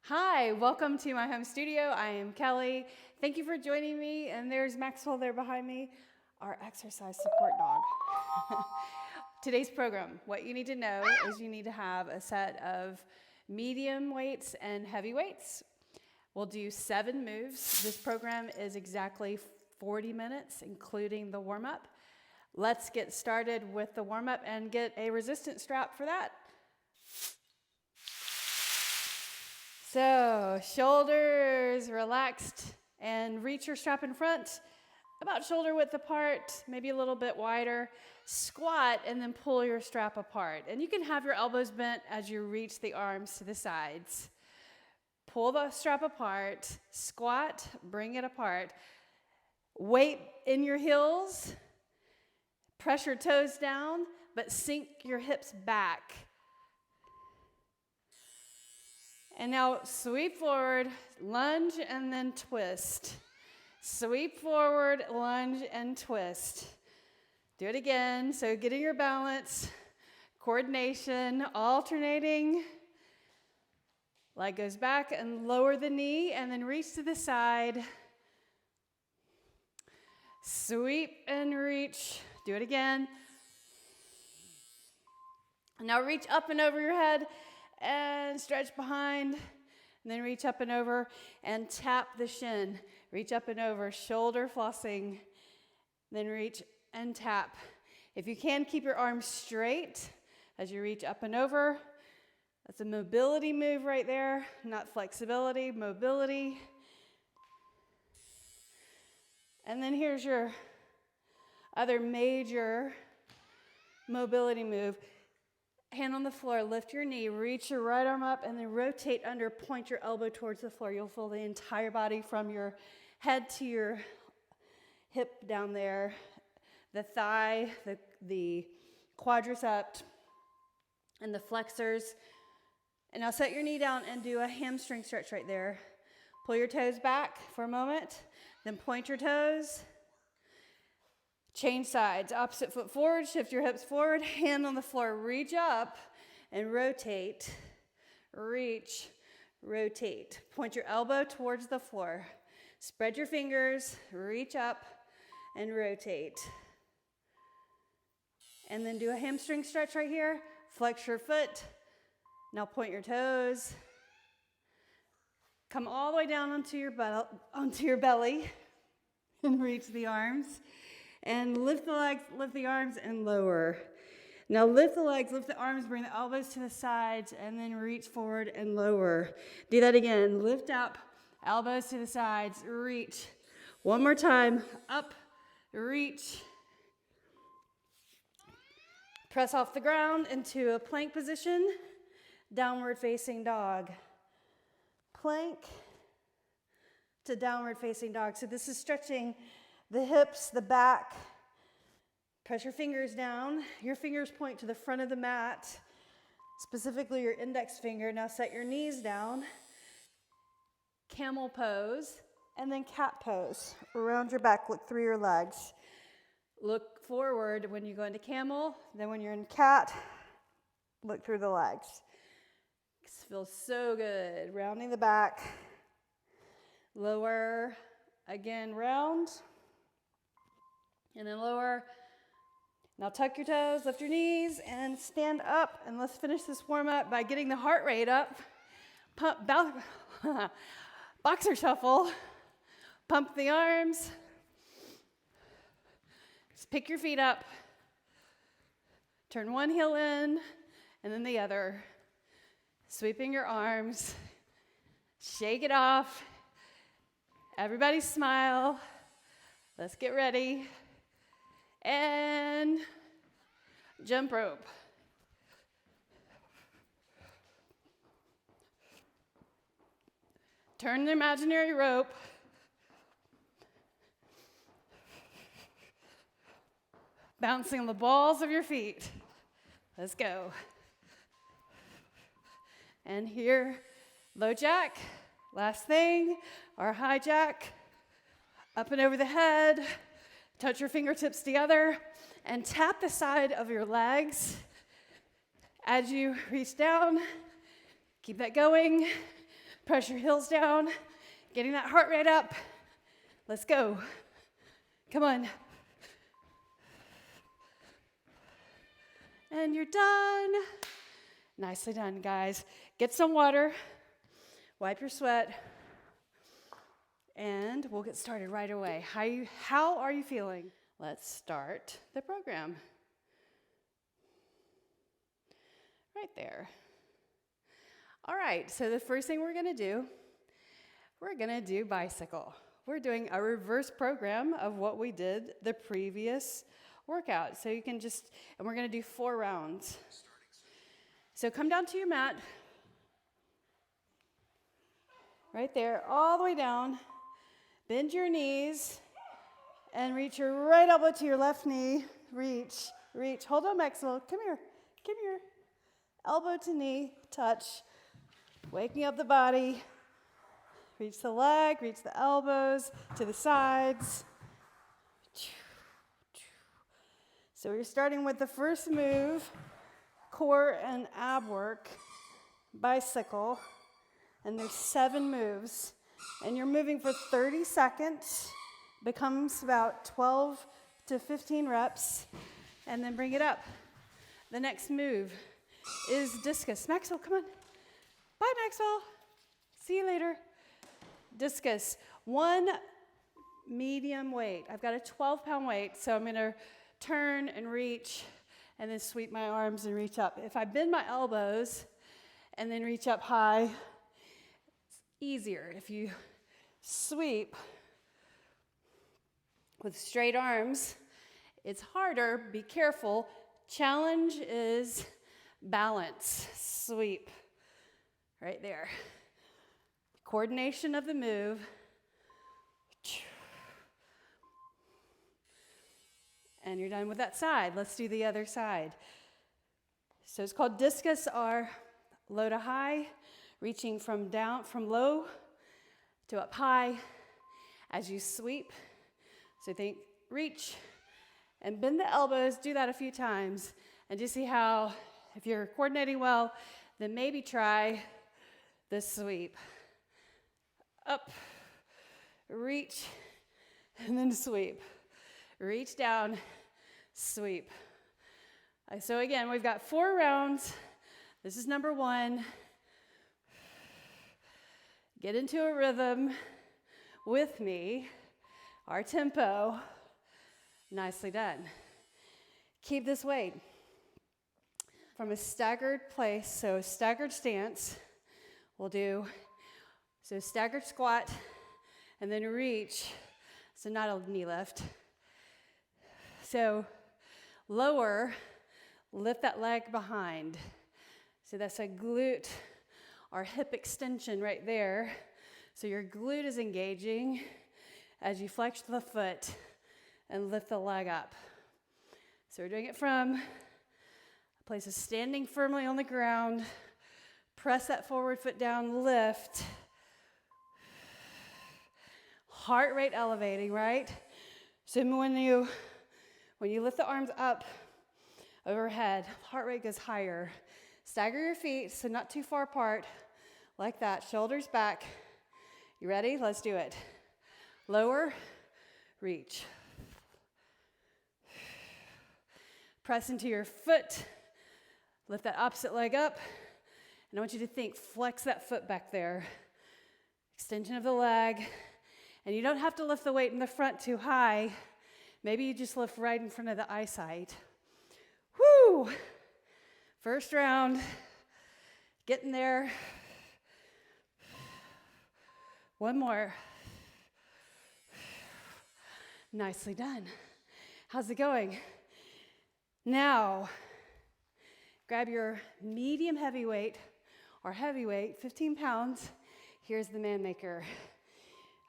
Hi, welcome to my home studio. I am Kellie. Thank you for joining me. And there's Maxwell there behind me, our exercise support dog. Today's program, what you need to know is you need to have a set of medium weights and heavy weights. We'll do 7 moves. This program is exactly 40 minutes, including the warm-up. Let's get started with the warm-up and get a resistance strap for that. So, shoulders relaxed and reach your strap in front, about shoulder width apart, maybe a little bit wider. Squat and then pull your strap apart. And you can have your elbows bent as you reach the arms to the sides. Pull the strap apart, squat, bring it apart. Weight in your heels, press your toes down, but sink your hips back. And now sweep forward, lunge, and then twist. Sweep forward, lunge, and twist. Do it again. So getting your balance, coordination, alternating. Leg goes back and lower the knee, and then reach to the side. Sweep and reach. Do it again. Now reach up and over your head. And stretch behind, and then reach up and over and tap the shin. Reach up and over, shoulder flossing, then reach and tap. If you can, keep your arms straight as you reach up and over. That's a mobility move right there, not flexibility, mobility. And then here's your other major mobility move. Hand on the floor, lift your knee, reach your right arm up, and then rotate under, point your elbow towards the floor. You'll feel the entire body from your head to your hip down there, the thigh, the quadricep, and the flexors. And now set your knee down and do a hamstring stretch right there. Pull your toes back for a moment, then point your toes. Change sides, opposite foot forward, shift your hips forward, hand on the floor, reach up and rotate, reach, rotate. Point your elbow towards the floor. Spread your fingers, reach up and rotate. And then do a hamstring stretch right here. Flex your foot. Now point your toes. Come all the way down onto your belly and reach the arms. And lift the legs, lift the arms, and lower. Now lift the legs, lift the arms, bring the elbows to the sides, and then reach forward and lower. Do that again. Lift up, elbows to the sides, reach. One more time. Up, reach. Press off the ground into a plank position. Downward facing dog. Plank to downward facing dog. So this is stretching the hips, the back. Press your fingers down. Your fingers point to the front of the mat, specifically your index finger. Now set your knees down. Camel pose, and then cat pose. Around your back, look through your legs. Look forward when you go into camel, then when you're in cat, look through the legs. This feels so good. Rounding the back. Lower, again, round. And then lower. Now tuck your toes, lift your knees, and stand up. And let's finish this warm up by getting the heart rate up. Boxer shuffle. Pump the arms. Just pick your feet up. Turn one heel in, and then the other. Sweeping your arms. Shake it off. Everybody smile. Let's get ready. And jump rope. Turn the imaginary rope. Bouncing on the balls of your feet. Let's go. And here, low jack. Last thing, our high jack. Up and over the head. Touch your fingertips together and tap the side of your legs as you reach down. Keep that going. Press your heels down, getting that heart rate up. Let's go. Come on. And you're done. Nicely done, guys. Get some water, wipe your sweat, and we'll get started right away. How are you feeling? Let's start the program. Right there. All right, so the first thing we're gonna do bicycle. We're doing a reverse program of what we did the previous workout. So you can and we're gonna do 4 rounds. So come down to your mat, right there, all the way down. Bend your knees and reach your right elbow to your left knee. Reach. Hold on, Maxwell. Come here. Elbow to knee, touch. Waking up the body. Reach the leg, reach the elbows to the sides. So we're starting with the first move, core and ab work, bicycle. And there's 7 moves. And you're moving for 30 seconds. Becomes about 12 to 15 reps. And then bring it up. The next move is discus. Maxwell, come on. Bye, Maxwell. See you later. Discus. 1 medium weight. I've got a 12-pound weight, so I'm going to turn and reach and then sweep my arms and reach up. If I bend my elbows and then reach up high, it's easier. If you sweep with straight arms, it's harder. Be careful. Challenge is balance. Sweep. Right there. Coordination of the move. And you're done with that side. Let's do the other side. So it's called discus or low to high, reaching from low to up high as you sweep. So think reach and bend the elbows. Do that a few times and just see how, if you're coordinating well, then maybe try the sweep. Up, reach, and then sweep. Reach down, sweep. So again, we've got 4 rounds. This is number 1. Get into a rhythm with me, our tempo. Nicely done. Keep this weight. From a staggered place, so staggered stance, we'll do, so staggered squat, and then reach, so not a knee lift. So lower, lift that leg behind. So that's a glute or hip extension right there. So your glute is engaging as you flex the foot and lift the leg up. So we're doing it from a place of standing firmly on the ground. Press that forward foot down, lift. Heart rate elevating, right? So when you lift the arms up overhead, heart rate goes higher. Stagger your feet, so not too far apart, like that. Shoulders back. You ready? Let's do it. Lower, reach. Press into your foot. Lift that opposite leg up. And I want you to think, flex that foot back there. Extension of the leg. And you don't have to lift the weight in the front too high. Maybe you just lift right in front of the eyesight. Woo! First round. Getting there. One more. Nicely done. How's it going? Now, grab your medium heavyweight or heavyweight, 15 pounds. Here's the Manmaker.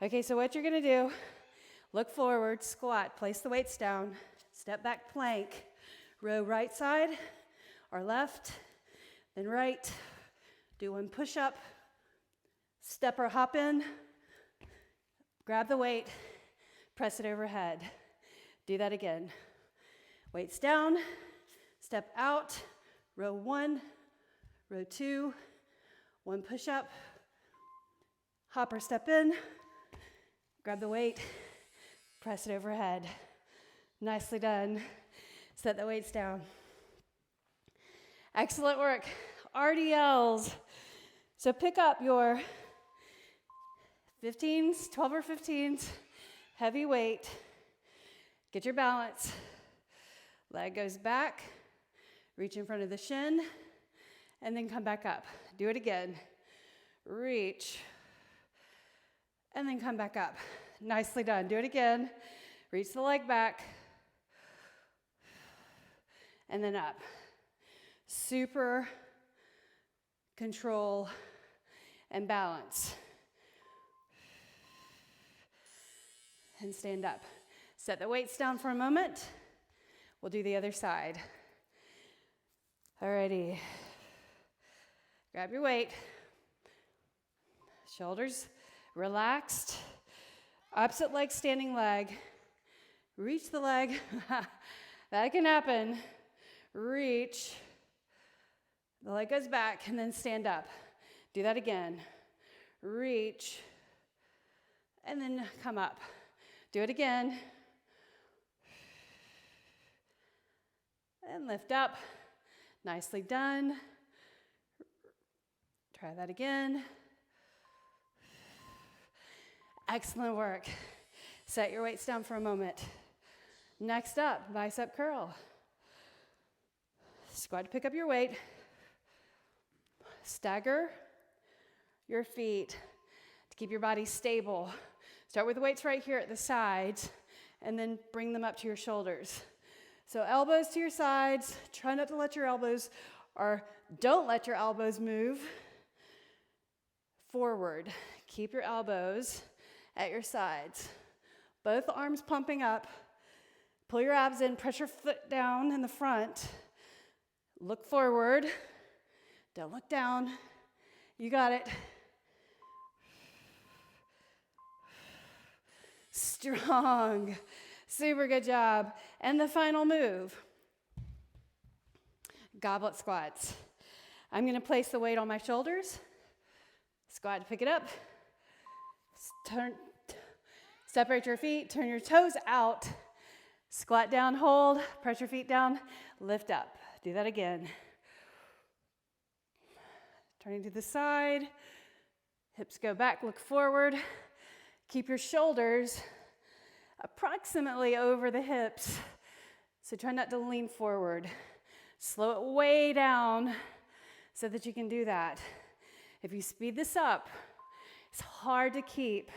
Okay, so what you're gonna do, look forward, squat, place the weights down, step back plank, row right side or left, then right, do 1 push-up, step or hop in, grab the weight, press it overhead. Do that again. Weights down, step out, row 1, row 2, 1 push-up, Hop or step in, grab the weight, press it overhead. Nicely done. Set the weights down. Excellent work. RDLs. So pick up your 15s, 12 or 15s, heavy weight. Get your balance. Leg goes back, reach in front of the shin, and then come back up. Do it again. Reach, and then come back up. Nicely done. Do it again. Reach the leg back, and then up. Super control and balance. And stand up. Set the weights down for a moment. We'll do the other side. Alrighty. Grab your weight. Shoulders relaxed. Opposite leg, standing leg. Reach the leg. That can happen. Reach. The leg goes back and then stand up. Do that again. Reach. And then come up. Do it again. And lift up. Nicely done. Try that again. Excellent work. Set your weights down for a moment. Next up, bicep curl. Squat to pick up your weight. Stagger your feet to keep your body stable. Start with the weights right here at the sides and then bring them up to your shoulders. So elbows to your sides. Try not to let your elbows, or don't let your elbows move forward. Keep your elbows at your sides. Both arms pumping up. Pull your abs in, press your foot down in the front. Look forward. Don't look down. You got it. Strong. Super good job. And the final move, goblet squats. I'm going to place the weight on my shoulders. Squat to pick it up. Separate your feet. Turn your toes out. Squat down, hold. Press your feet down. Lift up. Do that again. Turning to the side. Hips go back. Look forward. Keep your shoulders approximately over the hips. So try not to lean forward. Slow it way down so that you can do that. If you speed this up, it's hard to keep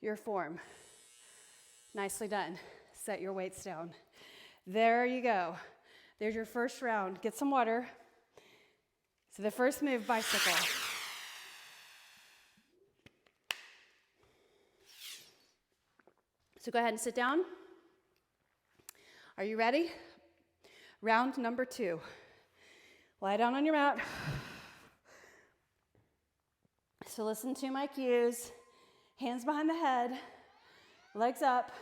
your form. Nicely done. Set your weights down. There you go. There's your first round. Get some water. So the first move, bicycle. So go ahead and sit down. Are you ready? Round number 2. Lie down on your mat. So listen to my cues. Hands behind the head. Legs up.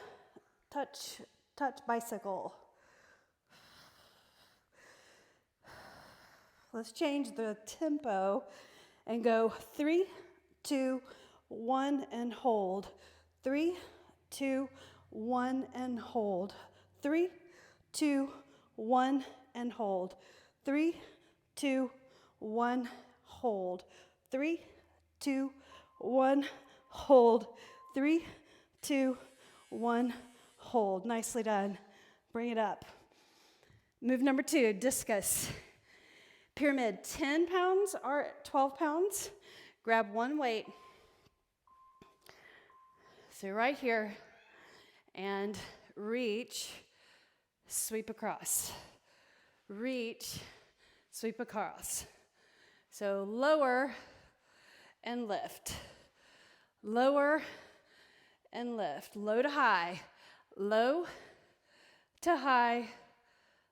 Touch, bicycle. Let's change the tempo and go 3, 2, 1, and hold. 3, 2, 1, and hold. 3, 2, 1, and hold. 3, 2, 1, hold. 3, 2, 1, hold. 3, 2, 1, hold. Nicely done. Bring it up. Move number 2, discus. Pyramid, 10 pounds or 12 pounds. Grab one weight. So right here, and reach, sweep across. Reach, sweep across. So lower and lift. Lower and lift. Low to high. Low to high.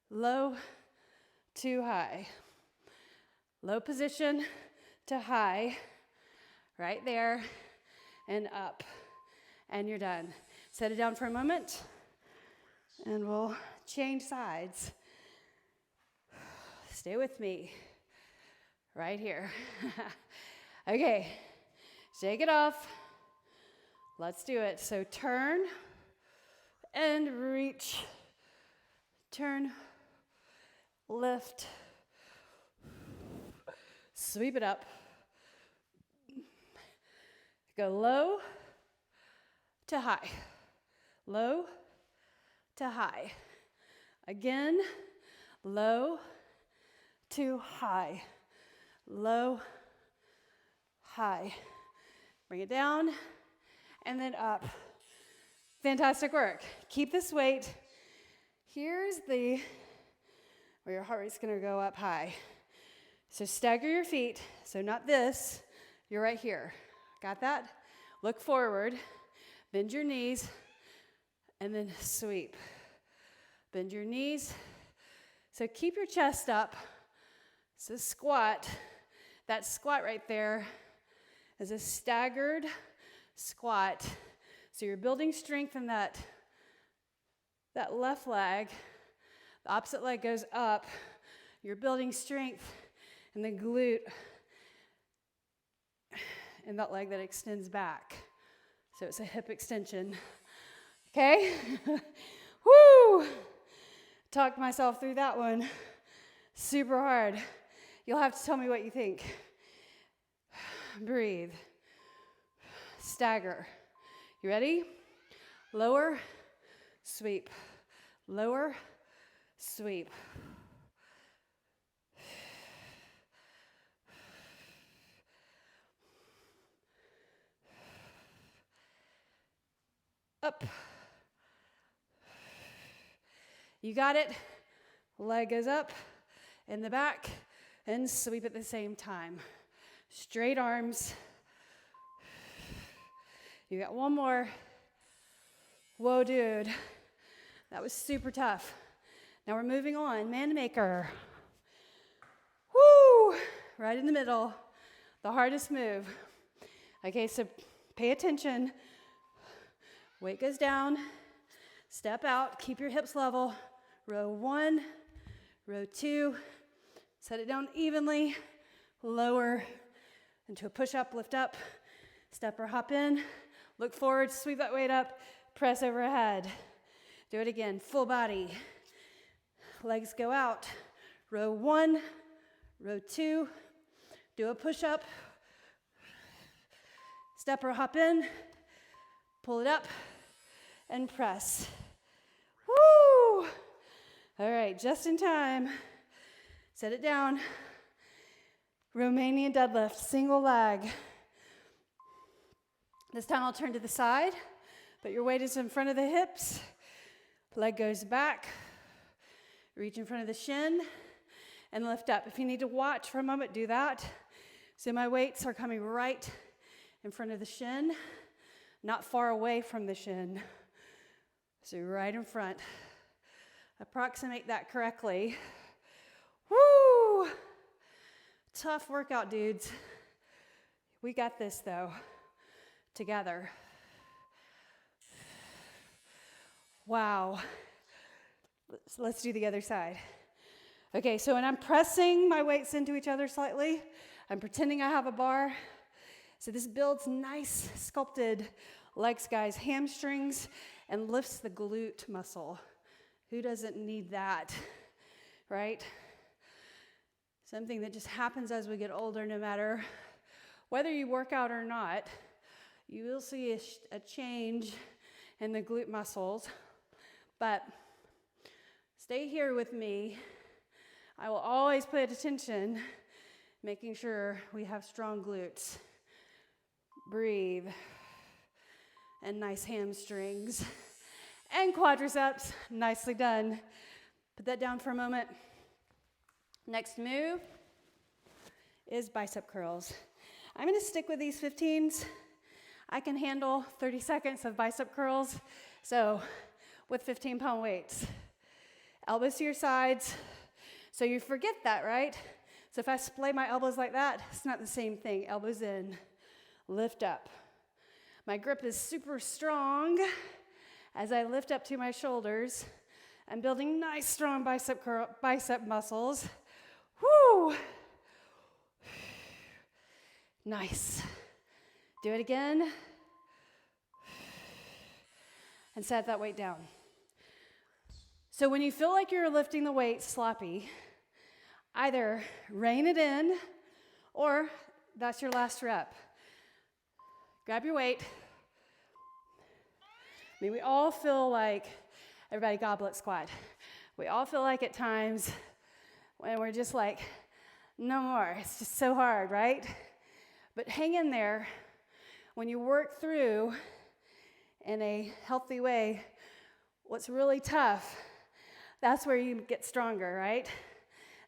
Low to high. Low position to high. Right there. And up. And you're done. Set it down for a moment. And we'll change sides. Stay with me. Right here. Okay. Shake it off. Let's do it. So turn and reach. Turn, lift, sweep it up. Go low to high, low to high. Again, low to high, low, high. Bring it down and then up. Fantastic work. Keep this weight. Here's where your heart rate's gonna go up high. So stagger your feet. So not this, you're right here. Got that? Look forward, bend your knees, and then sweep. Bend your knees. So keep your chest up. So squat. That squat right there is a staggered squat. So you're building strength in that left leg. The opposite leg goes up. You're building strength in the glute and that leg that extends back. So it's a hip extension. Okay? Woo! Talked myself through that one. Super hard. You'll have to tell me what you think. Breathe. Stagger. You ready? Lower, sweep. Lower, sweep. Up. You got it. Leg goes up in the back and sweep at the same time. Straight arms. You got one more. Whoa, dude. That was super tough. Now we're moving on. Manmaker. Woo! Right in the middle. The hardest move. Okay, so pay attention. Weight goes down. Step out. Keep your hips level. Row 1, row 2. Set it down evenly. Lower into a push-up, lift up. Step or hop in. Look forward, sweep that weight up. Press overhead. Do it again, full body. Legs go out. Row 1, row 2. Do a push-up. Step or hop in. Pull it up and press. Woo! All right, just in time. Set it down. Romanian deadlift, single leg. This time I'll turn to the side, but your weight is in front of the hips. Leg goes back. Reach in front of the shin and lift up. If you need to watch for a moment, do that. So my weights are coming right in front of the shin, not far away from the shin. So right in front. Approximate that correctly. Woo! Tough workout, dudes. We got this, though, together. Wow. Let's do the other side. Okay, so when I'm pressing my weights into each other slightly, I'm pretending I have a bar. So this builds nice sculpted legs, guys, hamstrings, and lifts the glute muscle. Who doesn't need that, right? Something that just happens as we get older, no matter whether you work out or not. You will see a change in the glute muscles, but stay here with me. I will always pay attention, making sure we have strong glutes. Breathe. And nice hamstrings. And quadriceps. Nicely done. Put that down for a moment. Next move is bicep curls. I'm going to stick with these 15s. I can handle 30 seconds of bicep curls, so with 15-pound weights. Elbows to your sides. So you forget that, right? So if I splay my elbows like that, it's not the same thing. Elbows in, lift up. My grip is super strong as I lift up to my shoulders. I'm building nice, strong bicep muscles. Woo! Nice. Do it again. And set that weight down. So when you feel like you're lifting the weight sloppy, either rein it in or that's your last rep. Grab your weight. I mean, we all feel like, everybody goblet squat. We all feel like at times when we're just like, no more. It's just so hard, right? But hang in there. When you work through in a healthy way what's really tough, that's where you get stronger, right?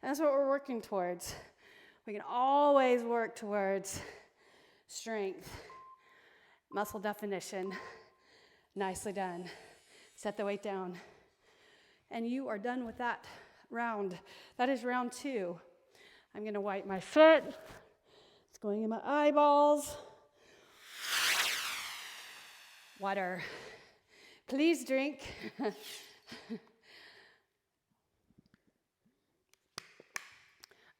And that's what we're working towards. We can always work towards strength, muscle definition. Nicely done. Set the weight down. And you are done with that round. That is round 2. I'm going to wipe my foot. It's going in my eyeballs. Water. Please drink.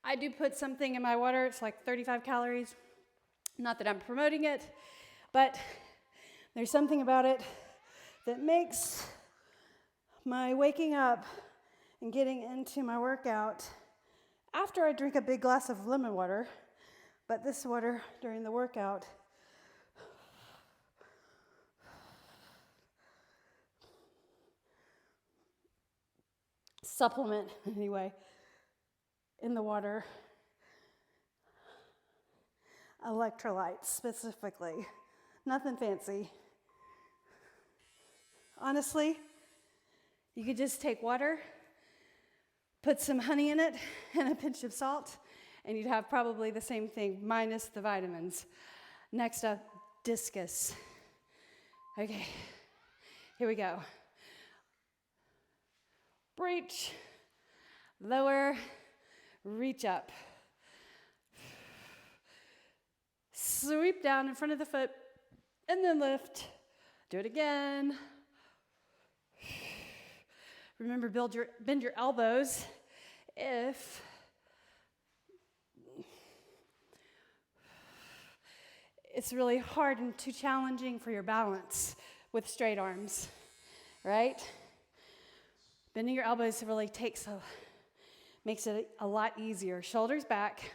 I do put something in my water. It's like 35 calories. Not that I'm promoting it, but there's something about it that makes my waking up and getting into my workout after I drink a big glass of lemon water, but this water during the workout supplement anyway in the water, electrolytes specifically, nothing fancy. Honestly, you could just take water, put some honey in it, and a pinch of salt, and you'd have probably the same thing, minus the vitamins. Next up, discus. Okay, here we go. Reach, lower, reach up. Sweep down in front of the foot, and then lift. Do it again. Remember, bend your elbows if it's really hard and too challenging for your balance with straight arms, right? Bending your elbows really makes it a lot easier. Shoulders back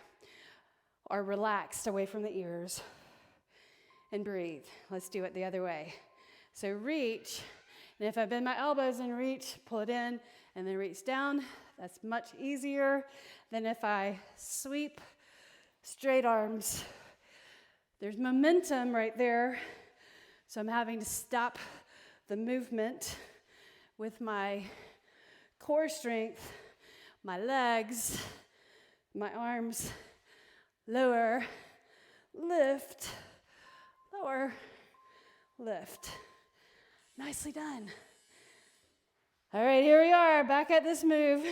or relaxed away from the ears. And breathe. Let's do it the other way. So reach. And if I bend my elbows and reach, pull it in, and then reach down, that's much easier than if I sweep straight arms. There's momentum right there, so I'm having to stop the movement with my core strength, my legs, my arms, lower, lift, lower, lift. Nicely done. All right, here we are, back at this move.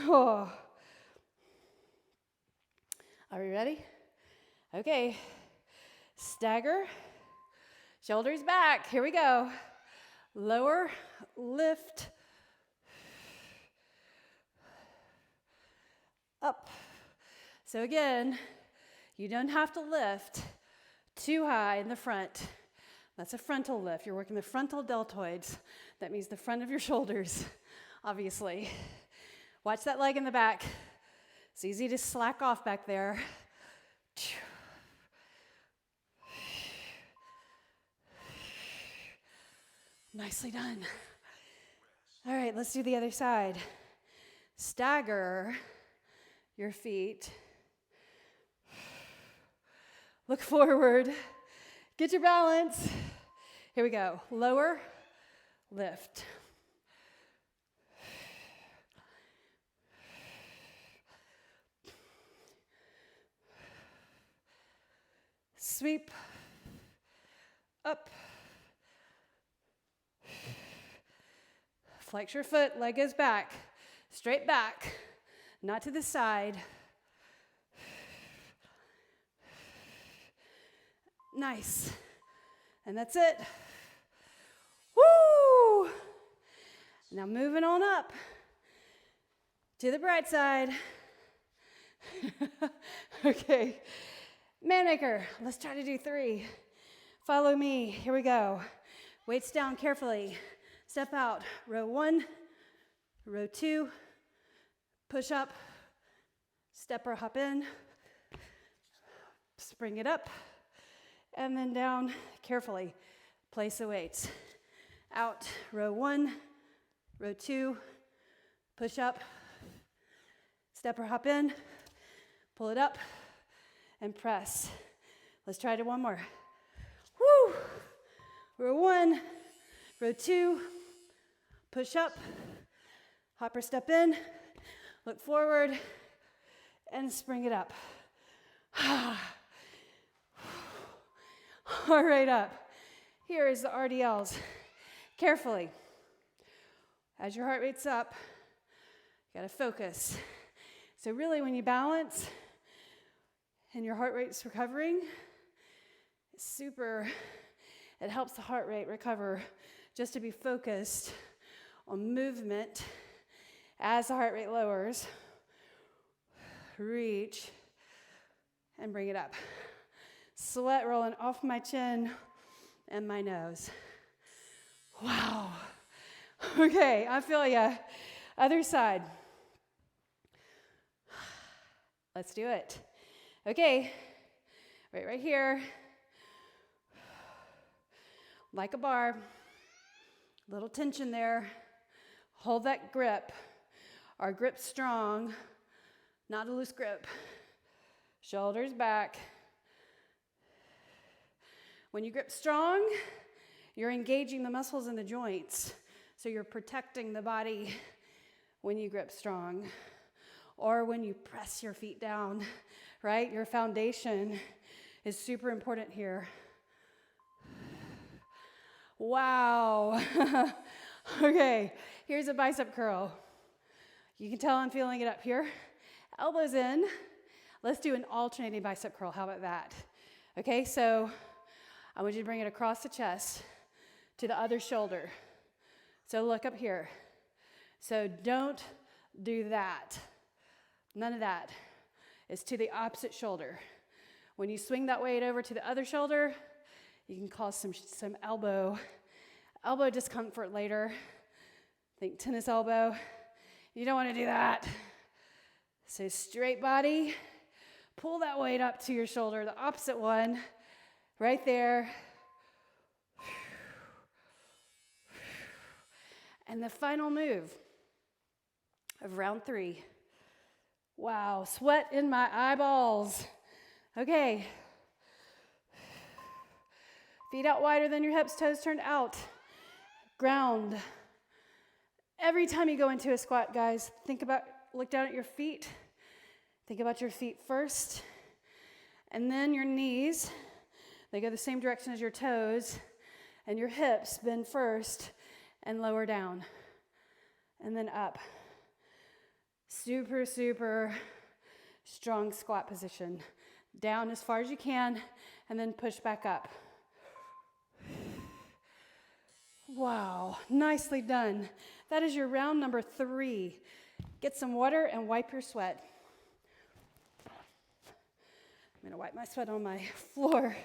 Oh. Are we ready? Okay. Stagger, shoulders back. Here we go. Lower, lift, up. So again, you don't have to lift too high in the front. That's a frontal lift. You're working the frontal deltoids. That means the front of your shoulders, obviously. Watch that leg in the back. It's easy to slack off back there. Nicely done. All right, let's do the other side. Stagger your feet. Look forward. Get your balance. Here we go. Lower, lift. Sweep, up. Flex your foot, leg goes back. Straight back, not to the side. Nice. And that's it. Woo! Now moving on up to the bright side. Okay. Manmaker, let's try to do 3. Follow me, here we go. Weights down carefully. Step out, row 1, row 2, push up, step or hop in, spring it up, and then down carefully. Place the weights. Out, row 1, row 2, push up, step or hop in, pull it up, and press. Let's try it one more. Woo! Row 1, row 2, push up, hop or step in, look forward, and spring it up. All right, up. Here is the RDLs. Carefully. As your heart rate's up, you gotta focus. So really when you balance and your heart rate's recovering, it's super, it helps the heart rate recover just to be focused on movement as the heart rate lowers. Reach and bring it up. Sweat rolling off my chin and my nose. Wow. Okay, I feel ya. Other side. Let's do it. Okay, right here. Like a bar. Little tension there. Hold that grip. Our grip's strong, not a loose grip. Shoulders back. When you grip strong, you're engaging the muscles in the joints. So you're protecting the body when you grip strong. Or when you press your feet down, right? Your foundation is super important here. Wow. Okay, here's a bicep curl. You can tell I'm feeling it up here. Elbows in. Let's do an alternating bicep curl. How about that? Okay, so I want you to bring it across the chest to the other shoulder. So look up here. So don't do that. None of that. It's to the opposite shoulder. When you swing that weight over to the other shoulder, you can cause some elbow discomfort later. Think tennis elbow. You don't want to do that. So straight body. Pull that weight up to your shoulder, the opposite one, right there. And the final move of round 3. Wow, sweat in my eyeballs. Okay. Feet out wider than your hips, toes turned out. Ground. Every time you go into a squat, guys, look down at your feet. Think about your feet first. And then your knees. They go the same direction as your toes. And your hips bend first and lower down. And then up. Super, super strong squat position. Down as far as you can, and then push back up. Wow, nicely done. That is your round number 3. Get some water and wipe your sweat. I'm gonna wipe my sweat on my floor.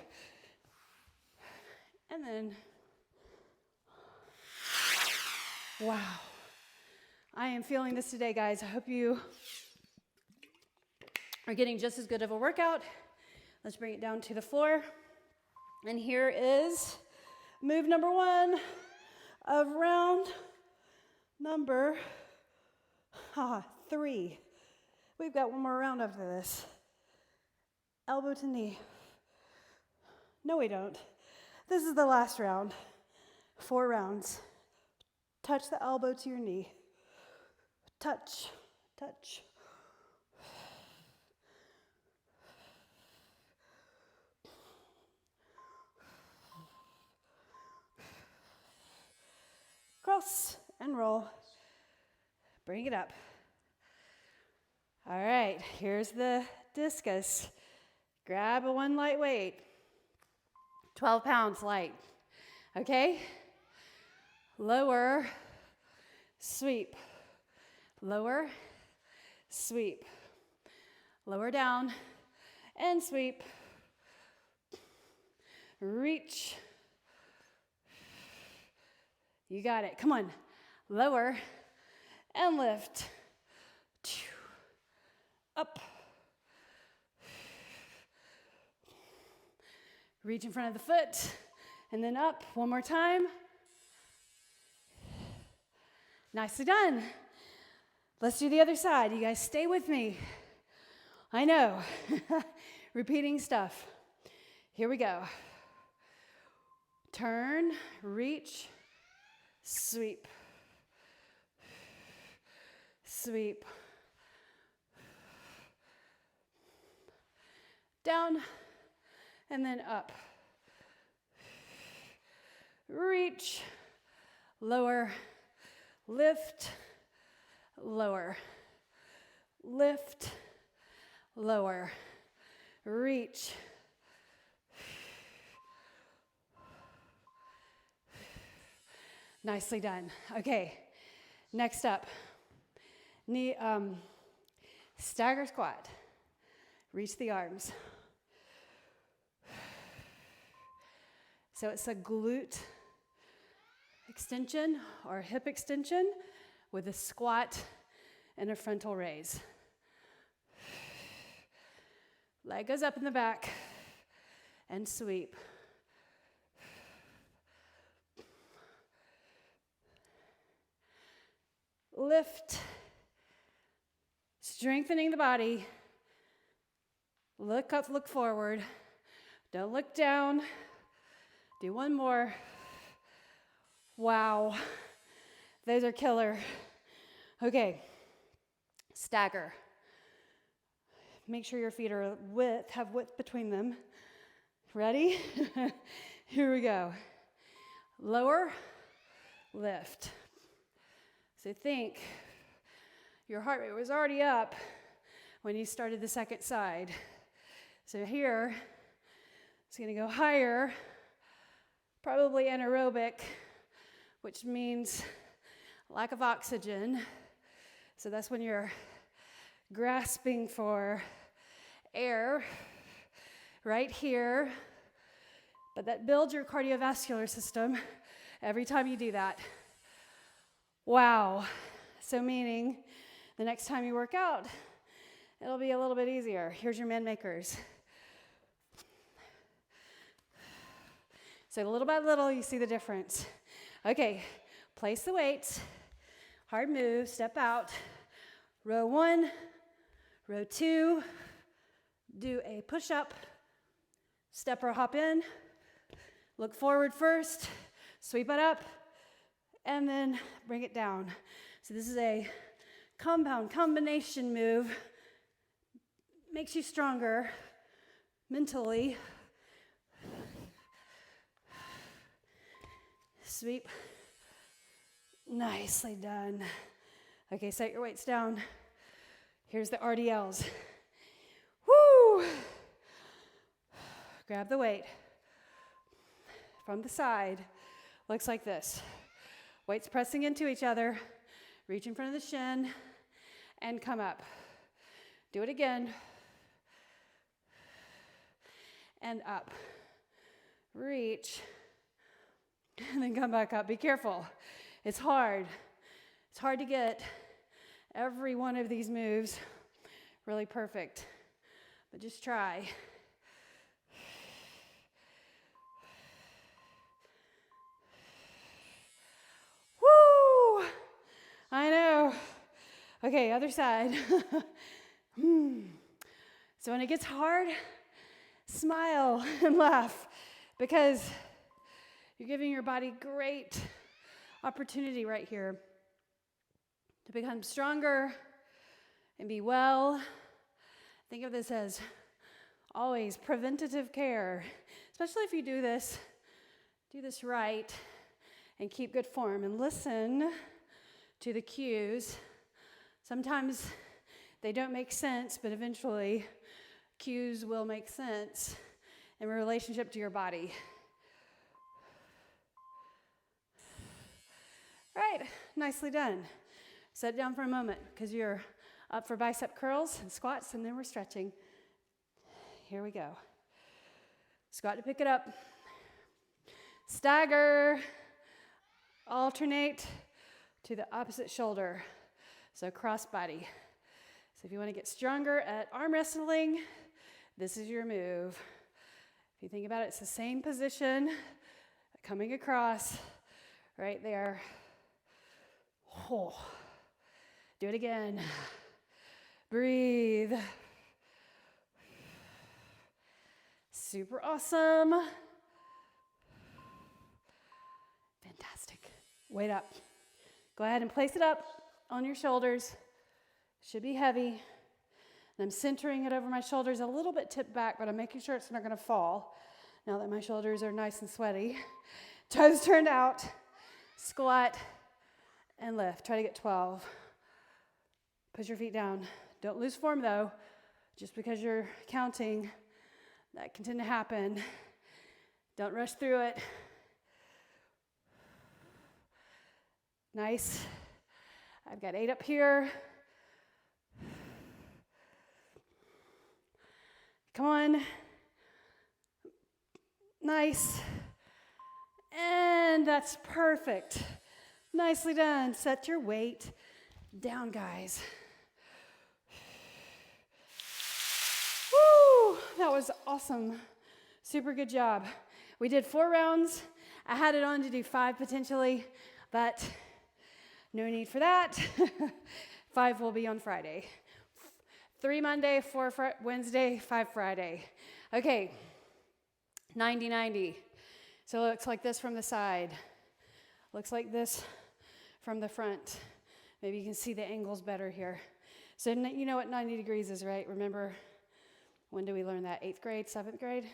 And then, wow. I am feeling this today, guys. I hope you are getting just as good of a workout. Let's bring it down to the floor. And here is move number 1 of round number 3. We've got one more round after this. Elbow to knee. No, we don't. This is the last round. 4 rounds. Touch the elbow to your knee. Touch, touch. Cross and roll. Bring it up. All right, here's the discus. Grab one light weight. 12 pounds light. Okay? Lower, sweep. Lower, sweep. Lower down, and sweep. reach. You got it. Come on. Lower and lift. Up. Reach in front of the foot and then up. One more time. Nicely done. Let's do the other side. You guys stay with me. I know. Repeating stuff. Here we go. Turn, reach, sweep. Sweep. Down and then up. Reach, lower, lift, lower, lift, lower, reach. Nicely done. Okay, next up, knee, stagger squat. Reach the arms. So it's a glute extension or hip extension with a squat and a frontal raise. Leg goes up in the back and sweep. Lift, strengthening the body. Look up, look forward. Don't look down. Do one more. Wow, those are killer. Okay, stagger. Make sure your feet are have width between them. Ready? Here we go. Lower, lift. So think your heart rate was already up when you started the second side. So here, it's going to go higher, probably anaerobic, which means lack of oxygen. So that's when you're grasping for air right here. But that builds your cardiovascular system every time you do that. Wow. So meaning the next time you work out, it'll be a little bit easier. Here's your Manmakers. So little by little, you see the difference. Okay, place the weights. Hard move, step out. Row 1, row 2. Do a push-up. Step or hop in. Look forward first. Sweep it up. And then bring it down. So this is a compound combination move. Makes you stronger mentally. Sweep. Nicely done. Okay, set your weights down. Here's the RDLs. Woo! Grab the weight from the side. Looks like this. Weights pressing into each other. Reach in front of the shin and come up. Do it again. And up. Reach. And then come back up. Be careful. It's hard. It's hard to get every one of these moves really perfect. But just try. Woo! I know. Okay, other side. So when it gets hard, smile and laugh because you're giving your body great opportunity right here to become stronger and be well. Think of this as always preventative care, especially if you do this right and keep good form and listen to the cues. Sometimes they don't make sense, but eventually cues will make sense in relationship to your body. Right, nicely done. Sit down for a moment because you're up for bicep curls and squats, and then we're stretching. Here we go. Squat to pick it up. Stagger. Alternate to the opposite shoulder. So cross body. So if you want to get stronger at arm wrestling, this is your move. If you think about it, it's the same position, coming across right there. Oh. Do it again. Breathe. Super awesome. Fantastic. Weight up. Go ahead and place it up on your shoulders. Should be heavy. And I'm centering it over my shoulders, a little bit tipped back, but I'm making sure it's not going to fall now that my shoulders are nice and sweaty. Toes turned out. Squat and lift. Try to get 12. Push your feet down. Don't lose form though. Just because you're counting, that can tend to happen. Don't rush through it. Nice. I've got 8 up here. Come on. Nice. And that's perfect. Nicely done. Set your weight down, guys. Woo! That was awesome. Super good job. We did 4 rounds. I had it on to do 5 potentially, but no need for that. 5 will be on Friday. 3 Monday, 4 Wednesday, 5 Friday. Okay, 90-90. So it looks like this from the side. Looks like this from the front. Maybe you can see the angles better here. So you know what 90 degrees is, right? Remember, when do we learn that? 8th grade, 7th grade?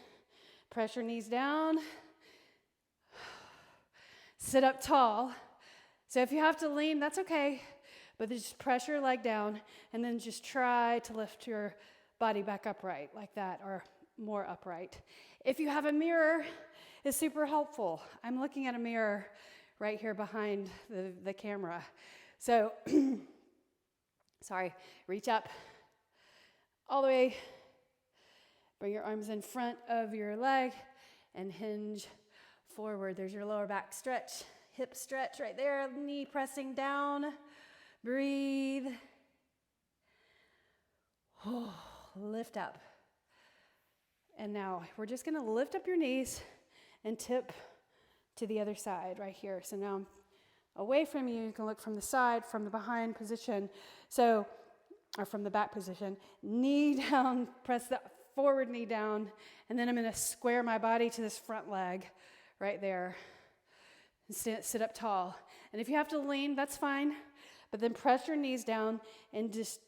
Pressure knees down. Sit up tall. So if you have to lean, that's okay. But just pressure your leg down, and then just try to lift your body back upright like that, or more upright. If you have a mirror, it's super helpful. I'm looking at a mirror right here behind the camera. So, reach up all the way. Bring your arms in front of your leg and hinge forward. There's your lower back stretch, hip stretch right there, knee pressing down. Breathe. Oh, lift up. And now we're just going to lift up your knees and tip to the other side right here. So now I'm away from you. You can look from the side, from the behind position. So, or from the back position. Knee down, press the forward knee down. And then I'm going to square my body to this front leg right there. And sit up tall. And if you have to lean, that's fine. But then press your knees down and just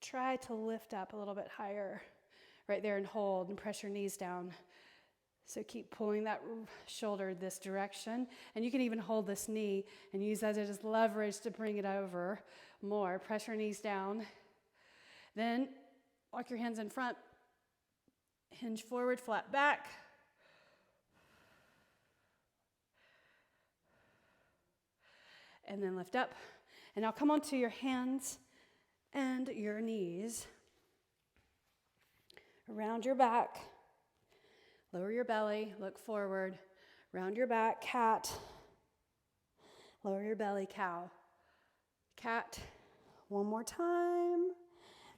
try to lift up a little bit higher right there and hold and press your knees down. So keep pulling that shoulder this direction. And you can even hold this knee and use that as leverage to bring it over more. Press your knees down. Then walk your hands in front. Hinge forward, flat back. And then lift up. And now come onto your hands and your knees. Round your back. Lower your belly, look forward. Round your back, cat. Lower your belly, cow. Cat. One more time.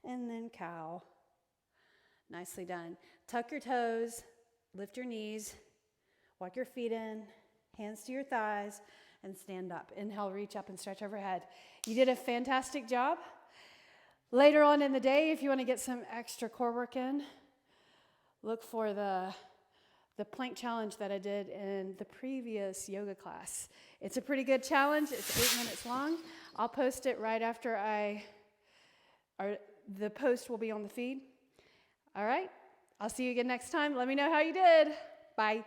And then cow. Nicely done. Tuck your toes. Lift your knees. Walk your feet in. Hands to your thighs. And stand up. Inhale, reach up and stretch overhead. You did a fantastic job. Later on in the day, if you want to get some extra core work in, look for the plank challenge that I did in the previous yoga class. It's a pretty good challenge. It's 8 minutes long. I'll post it right after the post will be on the feed. All right. I'll see you again next time. Let me know how you did. Bye.